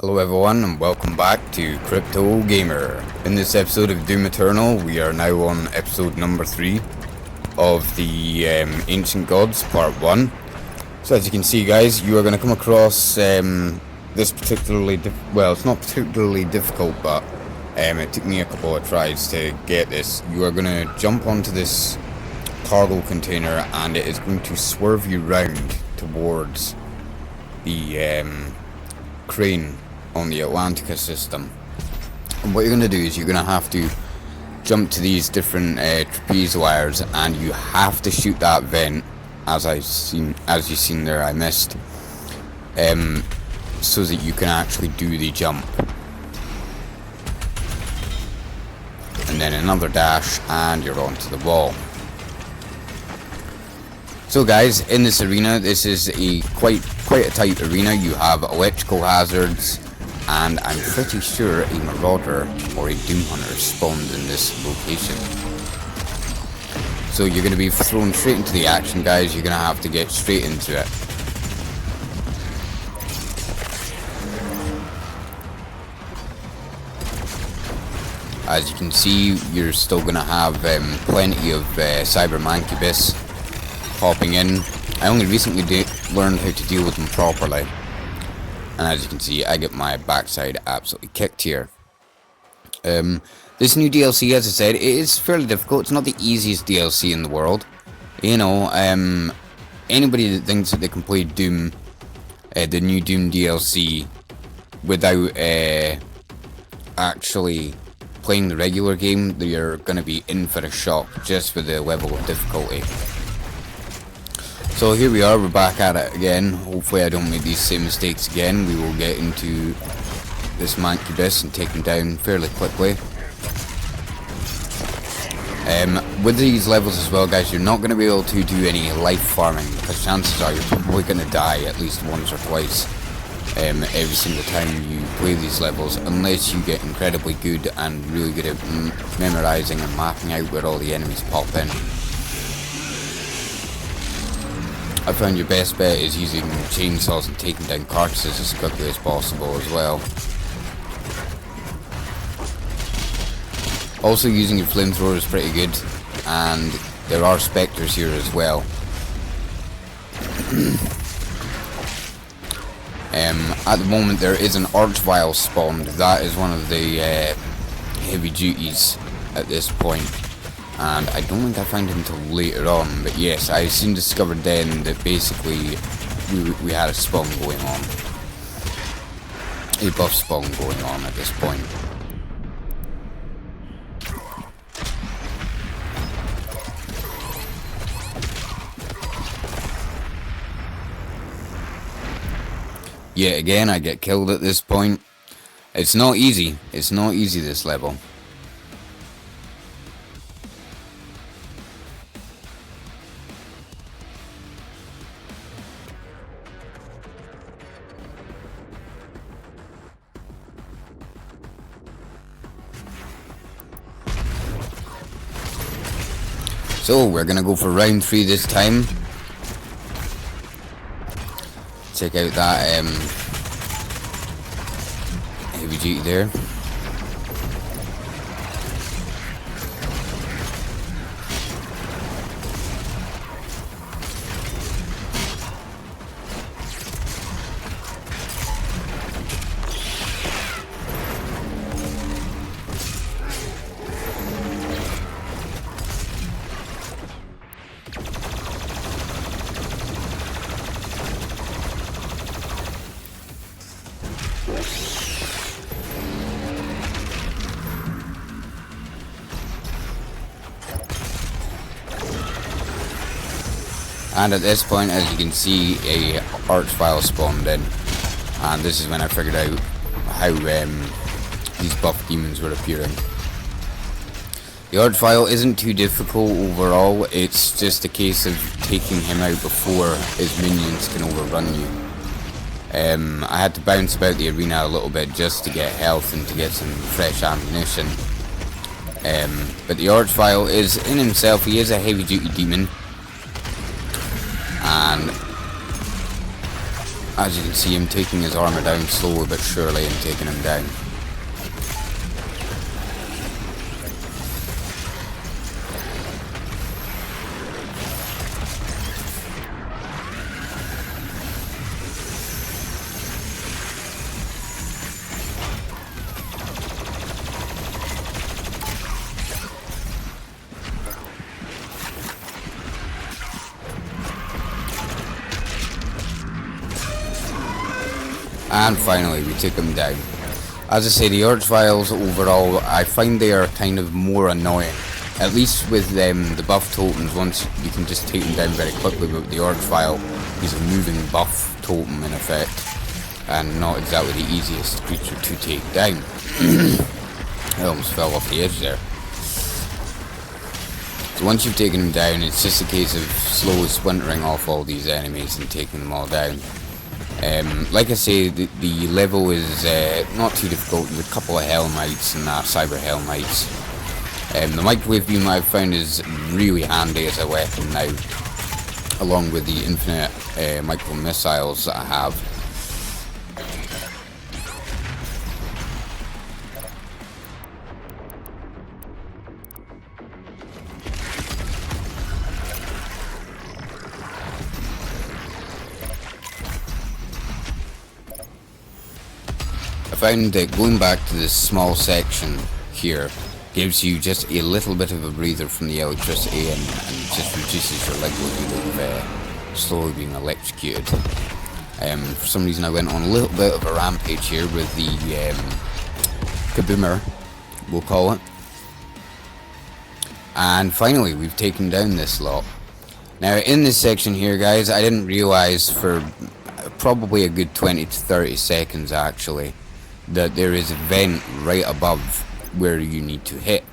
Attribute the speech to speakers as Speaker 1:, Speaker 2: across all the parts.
Speaker 1: Hello everyone and welcome back to Crypto Gamer. In this episode of Doom Eternal, we are now on episode number 3 of the Ancient Gods Part 1. So as you can see guys, you are going to come across this particularly, it's not particularly difficult, but it took me a couple of tries to get this. You are going to jump onto this cargo container and it is going to swerve you round towards the crane on the Atlantica system. And what you're going to do is you're going to have to jump to these different trapeze wires, and you have to shoot that vent. As you've seen there, I missed, so that you can actually do the jump. And then another dash and you're onto the wall. So guys, in this arena, this is a quite a tight arena. You have electrical hazards, and I'm pretty sure a marauder or a doom hunter spawned in this location. So you're going to be thrown straight into the action guys. You're going to have to get straight into it. As you can see, you're still going to have plenty of cyber mancubus popping in. I only recently learned how to deal with them properly, and as you can see, I get my backside absolutely kicked here. This new DLC, as I said, it is fairly difficult. It's not the easiest DLC in the world. You know, anybody that thinks that they can play Doom, the new Doom DLC, without actually playing the regular game, they're going to be in for a shock just for the level of difficulty. So here we are, we're back at it again. Hopefully I don't make these same mistakes again. We will get into this mancubus and take him down fairly quickly. With these levels as well guys, you're not going to be able to do any life farming, because chances are you're probably going to die at least once or twice every single time you play these levels, unless you get incredibly good and really good at memorizing and mapping out where all the enemies pop in. I found your best bet is using chainsaws and taking down carcasses as quickly as possible as well. Also, using your flamethrower is pretty good, and there are specters here as well. At the moment there is an Archvile spawned. That is one of the heavy duties at this point. And I don't think I found him until later on, but yes, I soon discovered then that basically we had a spawn going on. A buff spawn going on at this point. Yet again, I get killed at this point. It's not easy. It's not easy, this level. So we're gonna go for round 3 this time. Check out that heavy duty there. And at this point, as you can see, a Archvile spawned in, and this is when I figured out how these buff demons were appearing. The Archvile isn't too difficult overall. It's just a case of taking him out before his minions can overrun you. I had to bounce about the arena a little bit just to get health and to get some fresh ammunition. But the Archvile is, in himself, he is a heavy duty demon. And As you can see, I'm taking his armor down slowly but surely and taking him down. And finally, we took him down. As I say, the Archviles overall, I find they are kind of more annoying. At least with the buff totems, once you can just take them down very quickly, but the Archvile is a moving buff totem in effect, and not exactly the easiest creature to take down. I almost fell off the edge there. So once you've taken them down, it's just a case of slowly splintering off all these enemies and taking them all down. Like I say, the level is not too difficult. There's a couple of Hell Knights and Cyber Hell Knights. The Microwave Beam I've found is really handy as a weapon now, along with the infinite micro missiles that I have. I found that going back to this small section here gives you just a little bit of a breather from the electricity and just reduces your likelihood of slowly being electrocuted. For some reason I went on a little bit of a rampage here with the Kaboomer, we'll call it. And finally we've taken down this lot. Now in this section here, guys, I didn't realise for probably a good 20 to 30 seconds actually that there is a vent right above where you need to hit.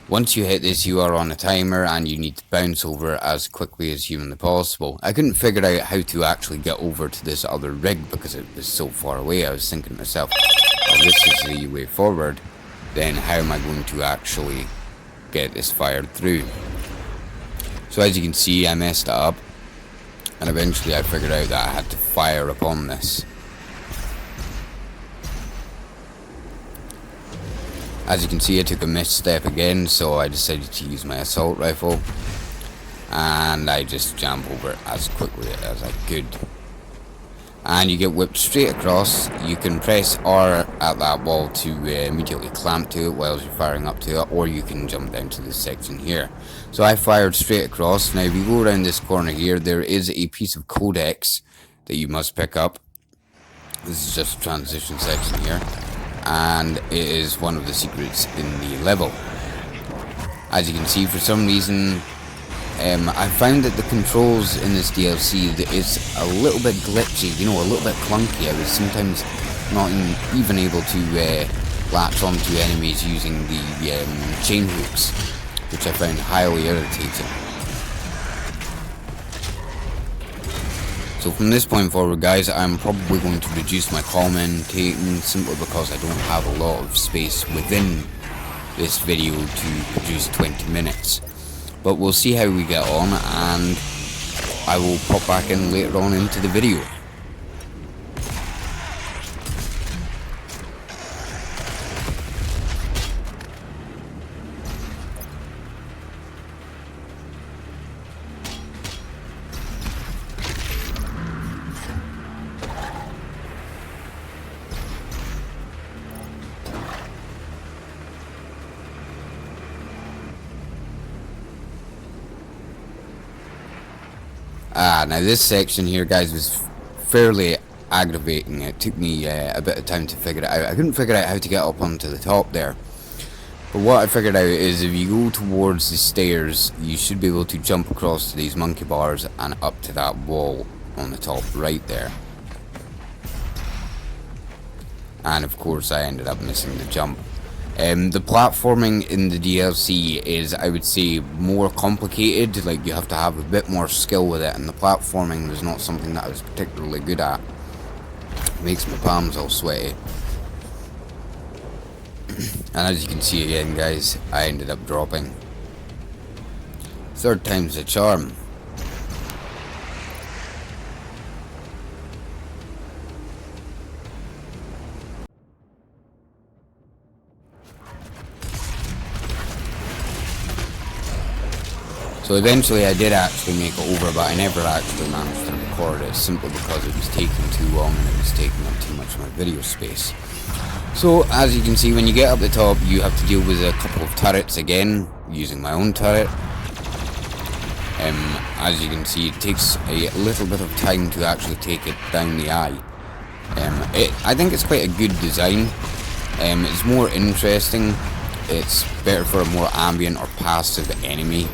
Speaker 1: Once you hit this, you are on a timer and you need to bounce over as quickly as humanly possible. I couldn't figure out how to actually get over to this other rig because it was so far away. I was thinking to myself, oh, this is the way forward, then how am I going to actually get this fired through? So as you can see, I messed it up, and eventually I figured out that I had to fire upon this. As you can see, I took a misstep again, so I decided to use my assault rifle, and I just jammed over it as quickly as I could. And you get whipped straight across. You can press R at that wall to immediately clamp to it while you're firing up to it, or you can jump down to this section here. So I fired straight across. Now if you go around this corner here, there is a piece of codex that you must pick up. This is just a transition section here, and it is one of the secrets in the level. As you can see, for some reason I found that the controls in this DLC is a little bit glitchy, you know, a little bit clunky. I was sometimes not even able to latch onto enemies using the chain hooks, which I found highly irritating. So from this point forward, guys, I'm probably going to reduce my commentating simply because I don't have a lot of space within this video to produce 20 minutes. But we'll see how we get on, and I will pop back in later on into the video. Now this section here, guys, was fairly aggravating. It took me a bit of time to figure it out. I couldn't figure out how to get up onto the top there. But what I figured out is if you go towards the stairs, you should be able to jump across to these monkey bars and up to that wall on the top right there. And of course I ended up missing the jump. The platforming in the DLC is, I would say, more complicated. Like, you have to have a bit more skill with it, and the platforming was not something that I was particularly good at. It makes my palms all sweaty. And as you can see again, guys, I ended up dropping. Third time's a charm. So eventually I did actually make it over, but I never actually managed to record it simply because it was taking too long and it was taking up too much of my video space. So as you can see, when you get up the top, you have to deal with a couple of turrets again, using my own turret. As you can see, it takes a little bit of time to actually take it down the eye. I think it's quite a good design. It's more interesting. It's better for a more ambient or passive enemy.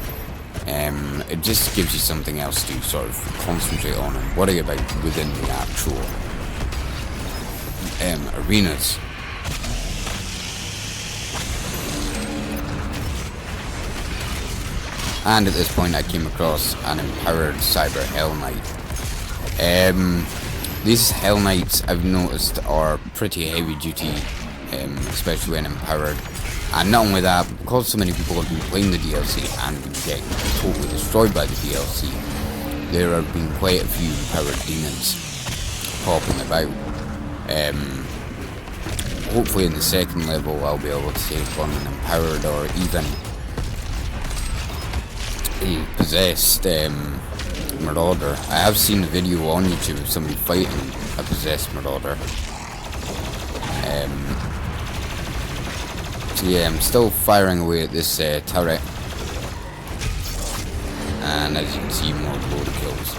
Speaker 1: It just gives you something else to sort of concentrate on and worry about within the actual arenas. And at this point I came across an empowered Cyber Hell Knight. These Hell Knights I've noticed are pretty heavy duty, especially when empowered. And not only that, because so many people have been playing the DLC and been getting totally destroyed by the DLC, there have been quite a few empowered demons popping about. Hopefully in the second level I'll be able to take on an empowered or even a possessed Marauder. I have seen a video on YouTube of somebody fighting a possessed Marauder. So yeah, I'm still firing away at this turret, and as you can see, more load kills.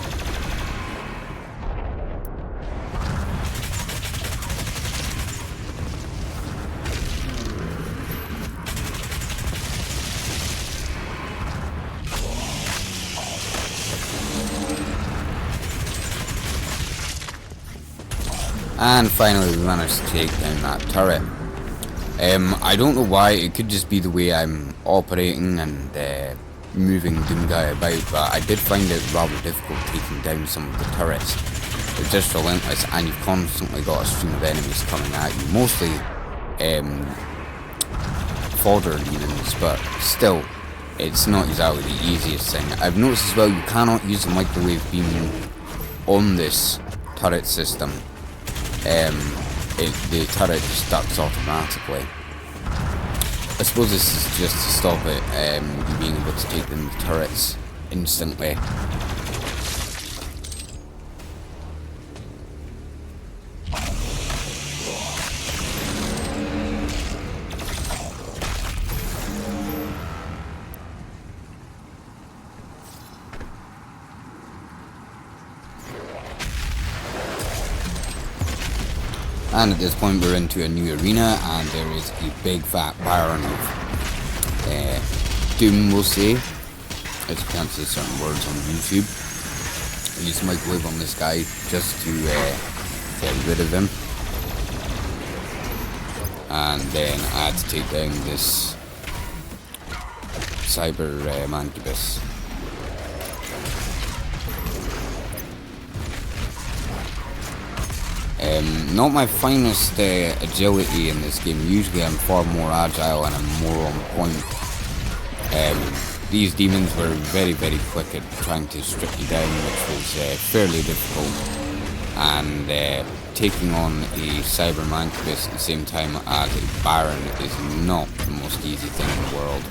Speaker 1: And finally we managed to take down that turret. I don't know why, it could just be the way I'm operating and moving Doomguy about, but I did find it rather difficult taking down some of the turrets. They're just relentless and you've constantly got a stream of enemies coming at you, mostly fodder demons, but still, it's not exactly the easiest thing. I've noticed as well you cannot use the microwave beam on this turret system. The turret just ducks automatically. I suppose this is just to stop it, you being able to take them the turrets instantly. And at this point we're into a new arena and there is a big fat Baron of Doom, we'll say. As you can't say certain words on YouTube. I use microwave on this guy just to get rid of him. And then I had to take down this Cyber Mancubus. Not my finest agility in this game. Usually I'm far more agile and I'm more on point. These demons were very, very quick at trying to strip me down, which was fairly difficult. And taking on a Cyber Mancubus at the same time as a Baron is not the most easy thing in the world.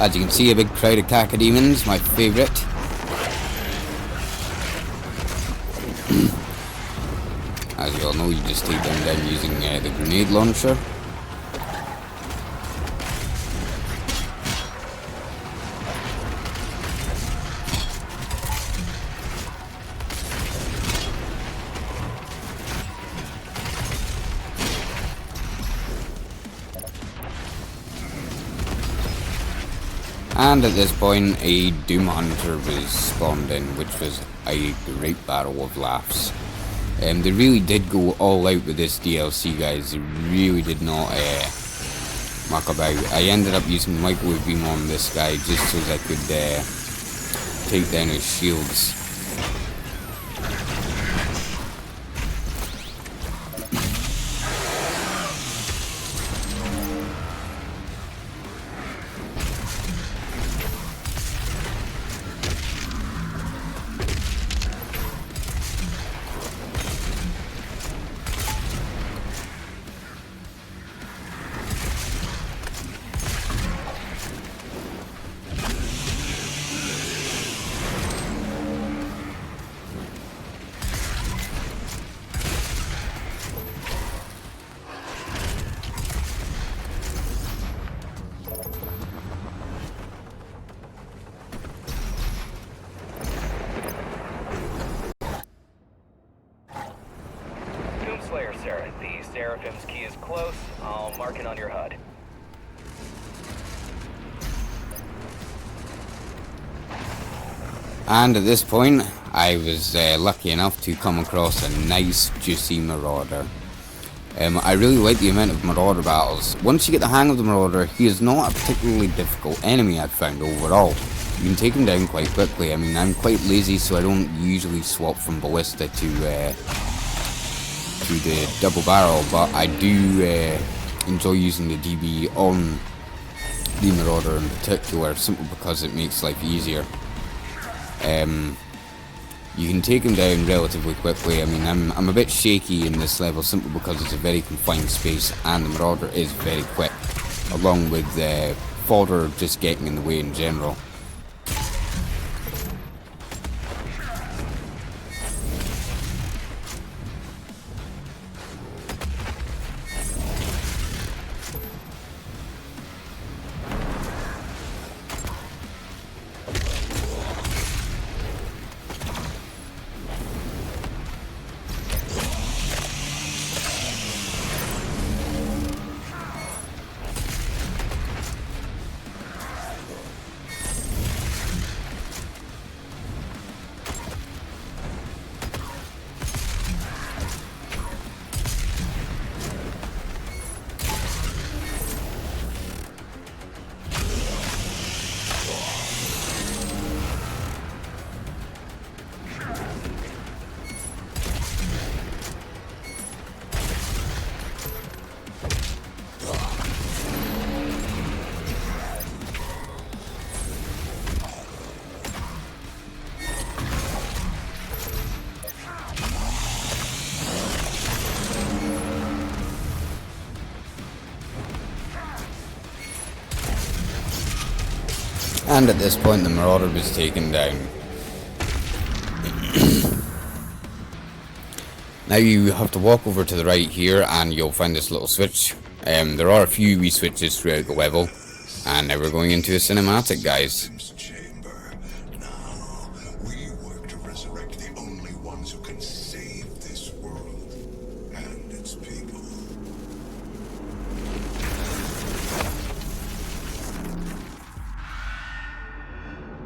Speaker 1: As you can see, a big crowd of cacodemons, my favourite. As you all know, you just take them down using the grenade launcher. And at this point, a Doom Hunter was spawned in, which was a great battle of laughs. They really did go all out with this DLC, guys. They really did not muck about. I ended up using microwave beam on this guy just so that I could take down his shields.
Speaker 2: Slayer, sir. The Seraphim's key is close. I'll mark it on your HUD.
Speaker 1: And at this point, I was lucky enough to come across a nice, juicy Marauder. I really like the amount of Marauder battles. Once you get the hang of the Marauder, he is not a particularly difficult enemy, I've found overall. You can take him down quite quickly. I mean, I'm quite lazy, so I don't usually swap from Ballista to the double barrel, but I do enjoy using the DB on the Marauder in particular, simply because it makes life easier. You can take him down relatively quickly. I mean, I'm a bit shaky in this level simply because it's a very confined space and the Marauder is very quick, along with fodder just getting in the way in general. And at this point, the Marauder was taken down. Now you have to walk over to the right here and you'll find this little switch. There are a few wee switches throughout the level. And now we're going into a cinematic, guys.
Speaker 3: Chamber. Now, we work to resurrect the only ones who can save this world and its people.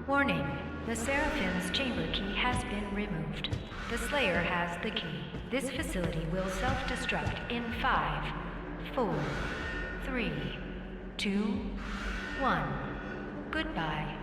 Speaker 4: Warning. The Seraphim's chamber key has been removed. The Slayer has the key. This facility will self-destruct in 5, 4, 3, 2, 1. Goodbye.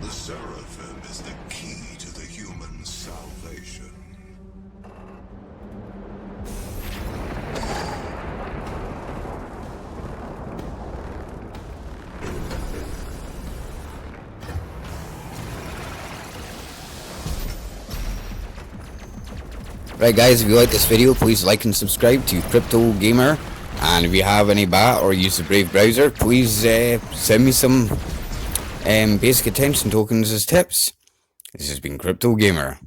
Speaker 3: The Seraphim is the key to the human salvation.
Speaker 1: Right guys, if you like this video, please like and subscribe to Crypto Gamer. And if you have any bat or use the Brave browser, please send me some basic attention tokens as tips. This has been Crypto Gamer.